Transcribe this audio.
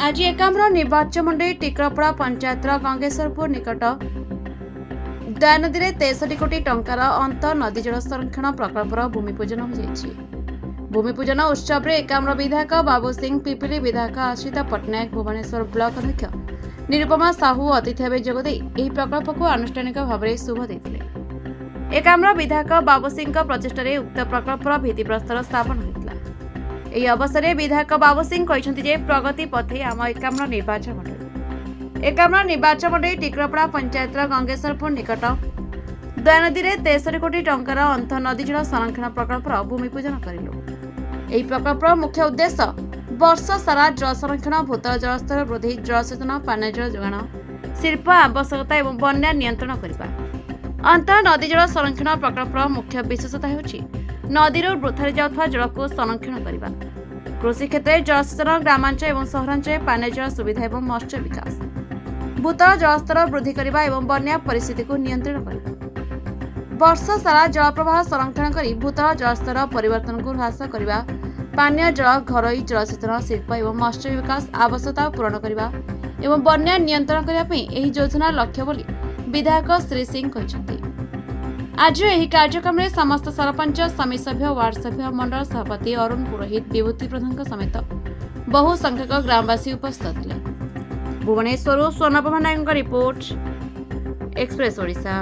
आज एकाम्र निर्वाचन मंडली टिकरपड़ा पंचायतर गंगेश्वरपुर निकट दयानदी में 63 कोटी टंकार अंतर नदी जल संरक्षण प्रकल्पर भूमिपूजन हो भूमिपूजन उत्सव में एकाम्र विधायक बाबू सिंह, पिपिली विधायक आश्रिता पट्टनायक, भुवनेश्वर ब्लॉक अध्यक्ष निरुपमा साहू अतिथि भाव जोगदे यह प्रकल्प को आनुष्ठानिक भाव में शुभ देते। एकाम्र विधायक बाबू सिंह प्रचेष्टा उक्त प्रकल्पर भित्तिप्रस्तर स्थापन होता। ଏହି ଅବସରରେ ବିଧାୟକ ବାବୁ ସିଂ କହିଛନ୍ତି ଯେ ପ୍ରଗତି ପଥେ ଆମ ଏକାମ୍ର ନିର୍ବାଚନ ମଣ୍ଡଳୀ ଟିକରପଡ଼ା ପଞ୍ଚାୟତର ଗଙ୍ଗେଶ୍ୱରପୁର ନିକଟ ଦୟାନଦୀରେ 63 କୋଟି ଟଙ୍କାର ଅନ୍ତଃ ନଦୀ ଜଳ ସଂରକ୍ଷଣ ପ୍ରକଳ୍ପର ଭୂମିପୂଜନ କରିଲୁ। ଏହି ପ୍ରକଳ୍ପର ମୁଖ୍ୟ ଉଦ୍ଦେଶ୍ୟ ବର୍ଷ ସାରା ଜଳ ସଂରକ୍ଷଣ, ଭୂତଳ ଜଳସ୍ତର ବୃଦ୍ଧି, ଜଳସେଚନ, ପାନୀୟ ଜଳ ଯୋଗାଣ, ଶିଳ୍ପ ଆବଶ୍ୟକତା ଏବଂ ବନ୍ୟା ନିୟନ୍ତ୍ରଣ କରିବା। ଅନ୍ତଃ ନଦୀ ଜଳ ସଂରକ୍ଷଣ ପ୍ରକଳ୍ପର ମୁଖ୍ୟ ବିଶେଷତା ହେଉଛି ନଦୀରୁ ବୃଥାରେ ଯାଉଥିବା ଜଳକୁ ସଂରକ୍ଷଣ କରିବା, କୃଷି କ୍ଷେତ୍ରରେ ଜଳସେଚନ, ଗ୍ରାମାଞ୍ଚଳ ଏବଂ ସହରାଞ୍ଚଳରେ ପାନୀୟ ଜଳ ସୁବିଧା ଏବଂ ମତ୍ସ୍ୟ ବିକାଶ, ଭୂତଳ ଜଳସ୍ତର ବୃଦ୍ଧି କରିବା ଏବଂ ବନ୍ୟା ପରିସ୍ଥିତିକୁ ନିୟନ୍ତ୍ରଣ କରିବା। ବର୍ଷ ସାରା ଜଳ ପ୍ରବାହ ସଂରକ୍ଷଣ କରି ଭୂତଳ ଜଳସ୍ତର ପରିବର୍ତ୍ତନକୁ ହ୍ରାସ କରିବା, ପାନୀୟ ଜଳ, ଘରୋଇ ଜଳସେଚନ, ଶିଳ୍ପ ଏବଂ ମତ୍ସ୍ୟ ବିକାଶ ଆବଶ୍ୟକତା ପୂରଣ କରିବା ଏବଂ ବନ୍ୟା ନିୟନ୍ତ୍ରଣ କରିବା ପାଇଁ ଏହି ଯୋଜନାର ଲକ୍ଷ୍ୟ ବୋଲି ବିଧାୟକ ଶ୍ରୀ ସିଂ କହିଛନ୍ତି। आज यह कार्यक्रम में समस्त सरपंच, समिति सभ्य, वार्ड सभ्य, मंडल सभापति अरुण पुरोहित, विभूति प्रधान समेत बहु संख्यक ग्रामवासी उपस्थित थे। भुवनेश्वर स्वर्णप्रभा नायक रिपोर्ट, एक्सप्रेस ओडिशा।